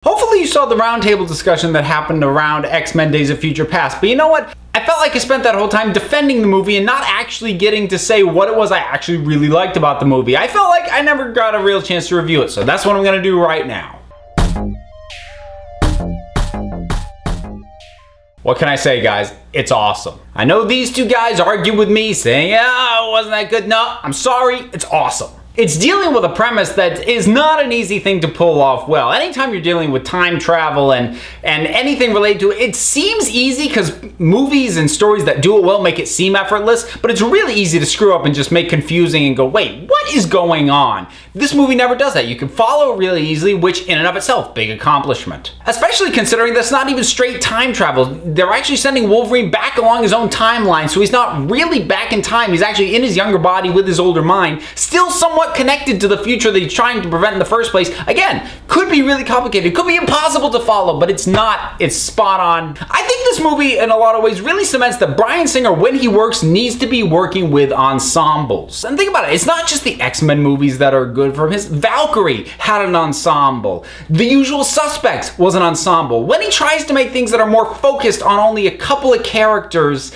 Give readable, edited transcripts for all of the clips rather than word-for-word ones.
Hopefully you saw the roundtable discussion that happened around X-Men Days of Future Past, but you know what? I felt like I spent that whole time defending the movie and not actually getting to say what it was I actually really liked about the movie. I felt like I never got a real chance to review it, so that's what I'm gonna do right now. What can I say, guys? It's awesome. I know these two guys argue with me saying, oh, wasn't that good? No, I'm sorry, it's awesome. It's dealing with a premise that is not an easy thing to pull off well. Anytime you're dealing with time travel and anything related to it, it seems easy because movies and stories that do it well make it seem effortless, but it's really easy to screw up and just make confusing and go, wait, what is going on? This movie never does that. You can follow it really easily, which in and of itself, big accomplishment. Especially considering that's not even straight time travel. They're actually sending Wolverine back along his own timeline, so he's not really back in time. He's actually in his younger body with his older mind, still somewhat connected to the future that he's trying to prevent in the first place. Again, could be really complicated, could be impossible to follow, but it's not. It's spot on. I think this movie, in a lot of ways, really cements that Bryan Singer, when he works, needs to be working with ensembles. And think about it, it's not just the X-Men movies that are good for him. His Valkyrie had an ensemble. The Usual Suspects was an ensemble. When he tries to make things that are more focused on only a couple of characters,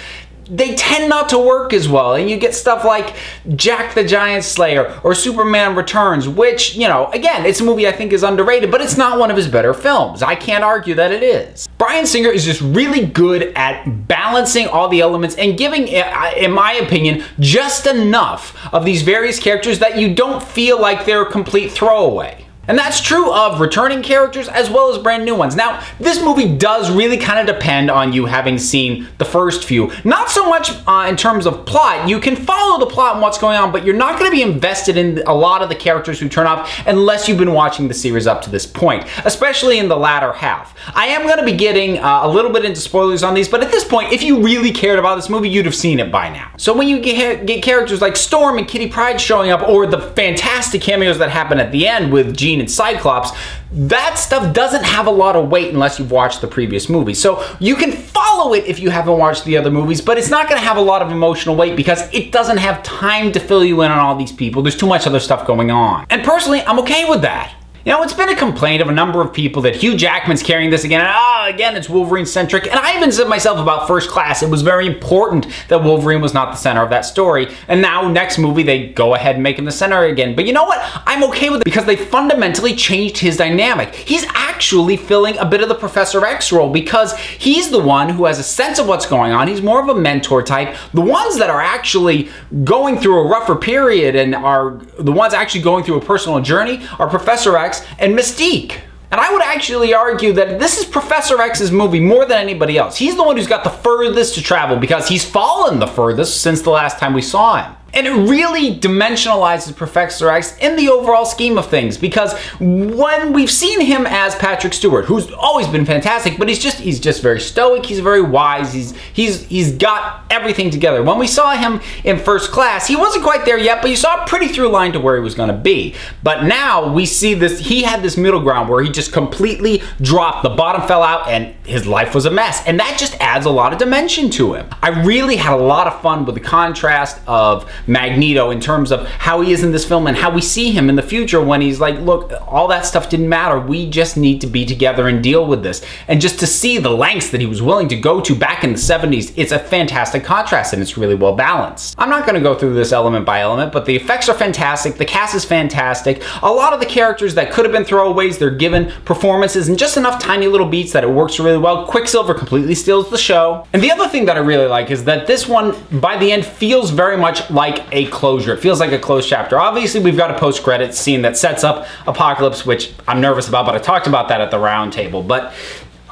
they tend not to work as well, and you get stuff like Jack the Giant Slayer or Superman Returns, which, you know, again, it's a movie I think is underrated, but it's not one of his better films. I can't argue that it is. Bryan Singer is just really good at balancing all the elements and giving, in my opinion, just enough of these various characters that you don't feel like they're a complete throwaway. And that's true of returning characters as well as brand new ones. Now, this movie does really kind of depend on you having seen the first few. Not so much in terms of plot. You can follow the plot and what's going on, but you're not going to be invested in a lot of the characters who turn up unless you've been watching the series up to this point, especially in the latter half. I am going to be getting a little bit into spoilers on these, but at this point, if you really cared about this movie, you'd have seen it by now. So when you get characters like Storm and Kitty Pryde showing up, or the fantastic cameos that happen at the end with Jean and Cyclops, that stuff doesn't have a lot of weight unless you've watched the previous movie. So you can follow it if you haven't watched the other movies, but it's not going to have a lot of emotional weight because it doesn't have time to fill you in on all these people. There's too much other stuff going on. And personally, I'm okay with that. You know, it's been a complaint of a number of people that Hugh Jackman's carrying this again, and again, it's Wolverine-centric, and I even said myself about First Class, it was very important that Wolverine was not the center of that story, and now, next movie, they go ahead and make him the center again. But you know what? I'm okay with it because they fundamentally changed his dynamic. He's actually filling a bit of the Professor X role because he's the one who has a sense of what's going on. He's more of a mentor type. The ones that are actually going through a rougher period and are the ones actually going through a personal journey are Professor X and Mystique. And I would actually argue that this is Professor X's movie more than anybody else. He's the one who's got the furthest to travel because he's fallen the furthest since the last time we saw him. And it really dimensionalizes Professor X in the overall scheme of things because when we've seen him as Patrick Stewart, who's always been fantastic, but he's just very stoic, he's very wise, he's got everything together. When we saw him in First Class, he wasn't quite there yet, but you saw a pretty through line to where he was going to be. But now we see this, he had this middle ground where he just completely dropped, the bottom fell out, and his life was a mess. And that just adds a lot of dimension to him. I really had a lot of fun with the contrast of Magneto in terms of how he is in this film and how we see him in the future when he's like, look, all that stuff didn't matter. We just need to be together and deal with this. And just to see the lengths that he was willing to go to back in the 70s, it's a fantastic contrast and it's really well balanced. I'm not going to go through this element by element, but the effects are fantastic. The cast is fantastic. A lot of the characters that could have been throwaways, they're given performances and just enough tiny little beats that it works really well. Quicksilver completely steals the show. And the other thing that I really like is that this one, by the end, feels very much like a closure. It feels like a closed chapter. Obviously, we've got a post-credits scene that sets up Apocalypse, which I'm nervous about, but I talked about that at the round table. But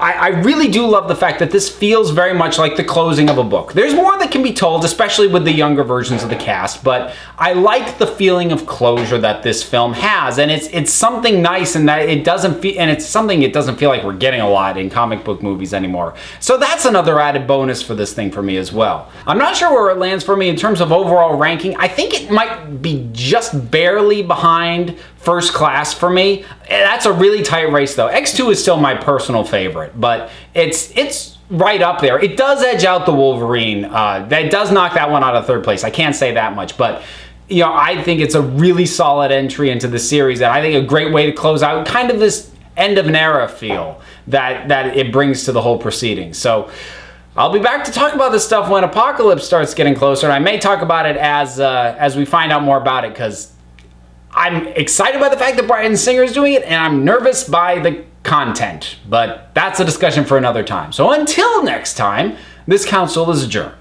I really do love the fact that this feels very much like the closing of a book. There's more that can be told, especially with the younger versions of the cast, but I like the feeling of closure that this film has, and it's something nice, and that it doesn't feel, and it's something it doesn't feel like we're getting a lot in comic book movies anymore. So that's another added bonus for this thing for me as well. I'm not sure where it lands for me in terms of overall ranking. I think it might be just barely behind First Class for me. That's a really tight race though. X2 is still my personal favorite, but it's right up there. It does edge out the Wolverine. That does knock that one out of third place. I can't say that much, but you know, I think it's a really solid entry into the series, and I think a great way to close out kind of this end of an era feel that it brings to the whole proceeding. So I'll be back to talk about this stuff when Apocalypse starts getting closer, and I may talk about it as we find out more about it, because I'm excited by the fact that Bryan Singer is doing it, and I'm nervous by the content. But that's a discussion for another time. So until next time, this council is adjourned.